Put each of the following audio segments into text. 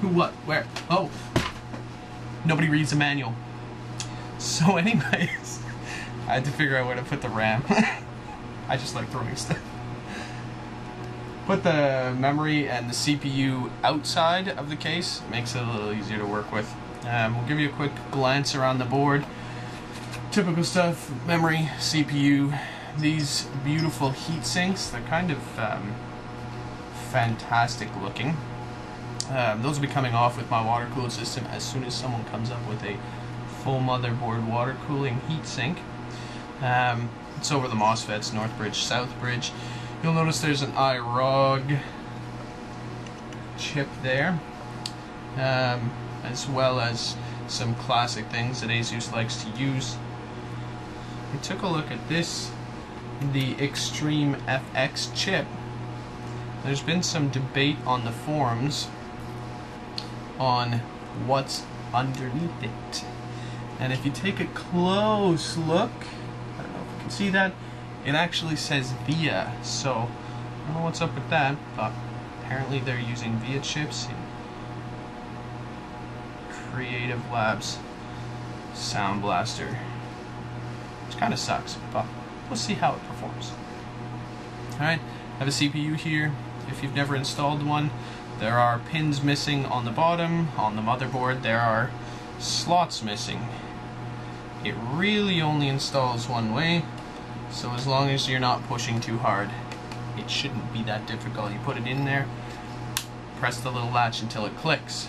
Who, what, where? Oh, nobody reads the manual. So anyways, I had to figure out where to put the RAM. I just like throwing stuff. Put the memory and the CPU outside of the case. Makes it a little easier to work with. We'll give you a quick glance around the board. Typical stuff: memory, CPU, these beautiful heat sinks. They're kind of fantastic looking. Those will be coming off with my water cooled system as soon as someone comes up with a full motherboard water cooling heat sink. It's over the MOSFETs, North Bridge, South Bridge. You'll notice there's an iROG chip there, as well as some classic things that ASUS likes to use. I took a look at this, the Extreme HAF-X chip. There's been some debate on the forums on what's underneath it. And if you take a close look, I don't know if you can see that, it actually says VIA. So I don't know what's up with that, but apparently they're using VIA chips in Creative Labs Sound Blaster, which kind of sucks, but we'll see how it performs. Alright, I have a CPU here. If you've never installed one, there are pins missing on the bottom. On the motherboard there are slots missing. It really only installs one way, so as long as you're not pushing too hard, it shouldn't be that difficult. You put it in there, press the little latch until it clicks.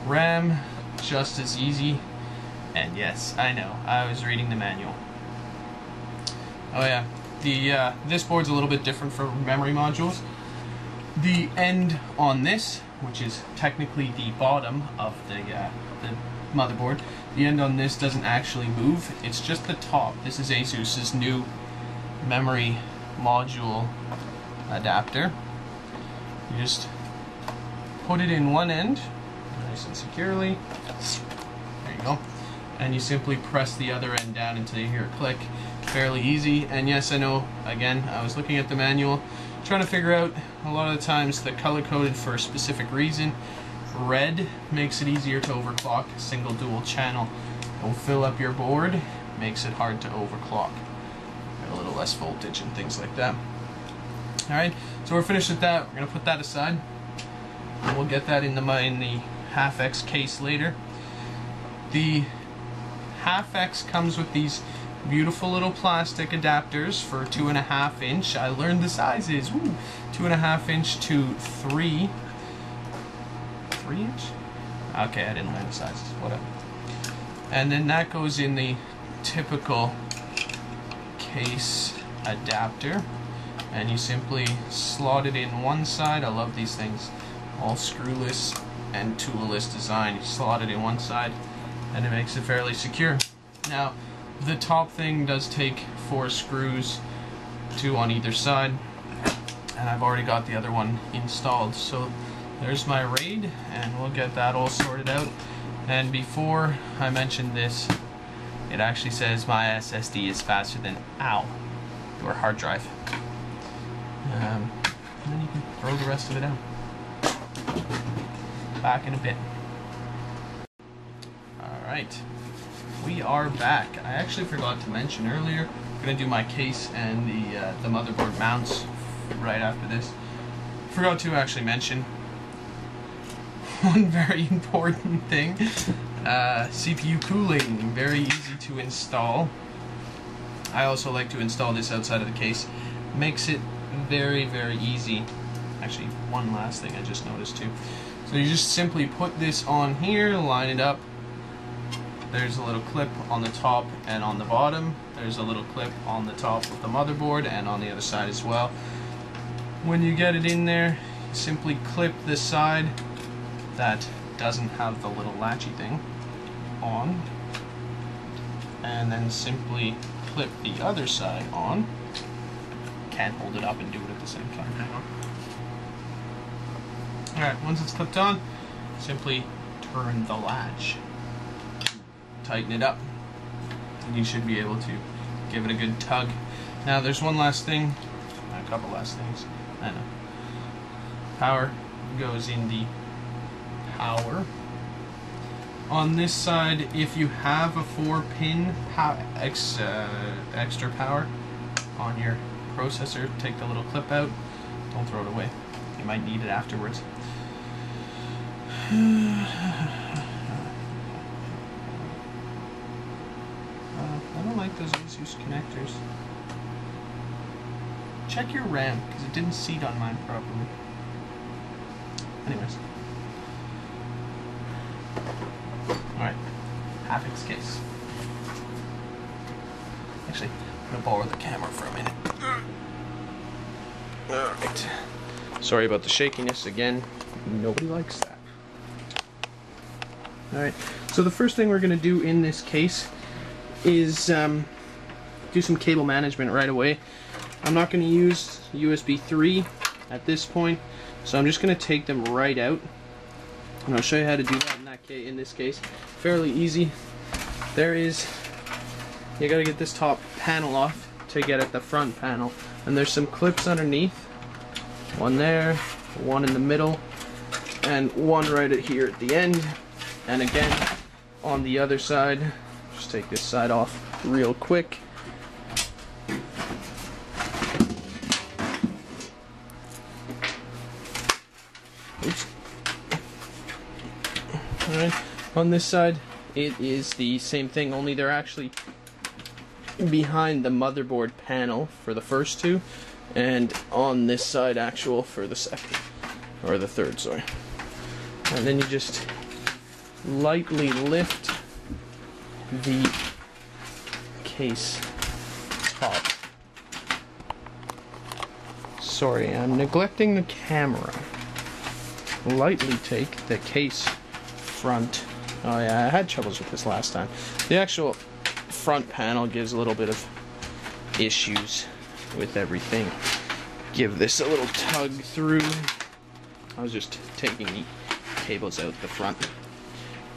RAM, just as easy. And yes, I know, I was reading the manual. Oh yeah, this board's a little bit different from memory modules. The end on this, which is technically the bottom of the motherboard, the end on this doesn't actually move, it's just the top. This is ASUS's new memory module adapter. You just put it in one end, nice and securely. There you go. And you simply press the other end down until you hear it click. Fairly easy. And yes, I know, again, I was looking at the manual, trying to figure out, a lot of the times they're color coded for a specific reason. Red makes it easier to overclock. Single dual channel will fill up your board, makes it hard to overclock. Got a little less voltage and things like that. Alright, so we're finished with that. We're going to put that aside, and we'll get that in the HAF-X case later. The HAF-X comes with these beautiful little plastic adapters for 2.5 inch. I learned the sizes. Woo! 2.5 inch to 3 inch? Okay, I didn't learn the sizes. Whatever. And then that goes in the typical case adapter, and you simply slot it in one side. I love these things, all screwless and toolless design. You slot it in one side and it makes it fairly secure. Now the top thing does take 4 screws, 2 on either side, and I've already got the other one installed. So there's my RAID, and we'll get that all sorted out. And before I mentioned this, it actually says my SSD is faster than your hard drive. And then you can throw the rest of it out. Back in a bit. Alright, we are back. I actually forgot to mention earlier, I'm going to do my case and the motherboard mounts right after this. Forgot to actually mention one very important thing. CPU cooling, very easy to install. I also like to install this outside of the case. Makes it very, very easy. Actually, one last thing I just noticed too. So you just simply put this on here, line it up. There's a little clip on the top and on the bottom. There's a little clip on the top of the motherboard and on the other side as well. When you get it in there, you simply clip this side that doesn't have the little latchy thing on, and then simply clip the other side on. Can't hold it up and do it at the same time. Alright, once it's clipped on, simply turn the latch, tighten it up, and you should be able to give it a good tug. Now there's one last thing, a couple last things, I know. Power goes in the power. On this side, if you have a 4-pin extra power on your processor, take the little clip out. Don't throw it away. You might need it afterwards. I don't like those ASUS connectors. Check your RAM, because it didn't seat on mine properly. Anyways. Alright. HAF-X case. Actually, I'm going to borrow the camera for a minute. Alright. Sorry about the shakiness again. Nobody likes that. Alright. So the first thing we're going to do in this case is do some cable management right away. I'm not going to use USB 3 at this point, so I'm just going to take them right out, and I'll show you how to do that in this case. Fairly easy. You got to get this top panel off to get at the front panel, and there's some clips underneath. One there, one in the middle, and one right here at the end. And again on the other side. Just take this side off real quick. Oops. Alright, on this side it is the same thing, only they're actually behind the motherboard panel for the first two, and on this side actual for the second, or the third, sorry. And then you just lightly lift the case top. Sorry, I'm neglecting the camera. Lightly take the case front. Oh yeah, I had troubles with this last time. The actual front panel gives a little bit of issues with everything. Give this a little tug through. I was just taking the cables out the front.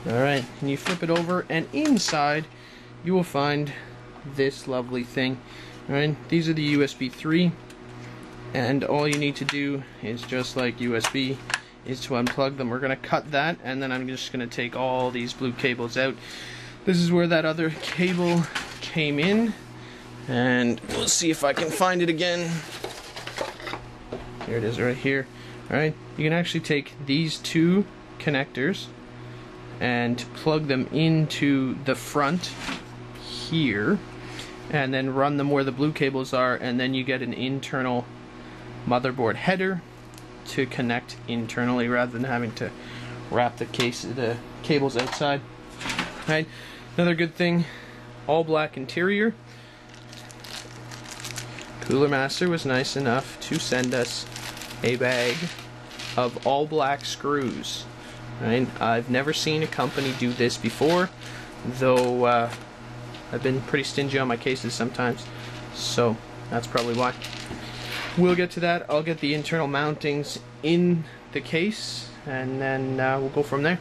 Alright, and you flip it over, and inside you will find this lovely thing. Alright, these are the USB 3, and all you need to do is, just like USB, is to unplug them. We're going to cut that, and then I'm just going to take all these blue cables out. This is where that other cable came in, and we'll see if I can find it again. Here it is right here. Alright, you can actually take these two connectors and plug them into the front here, and then run them where the blue cables are, and then you get an internal motherboard header to connect internally rather than having to wrap the cables outside. Right. Another good thing, all black interior. Cooler Master was nice enough to send us a bag of all black screws. Right? I've never seen a company do this before, though I've been pretty stingy on my cases sometimes, so that's probably why. We'll get to that. I'll get the internal mountings in the case, and then we'll go from there.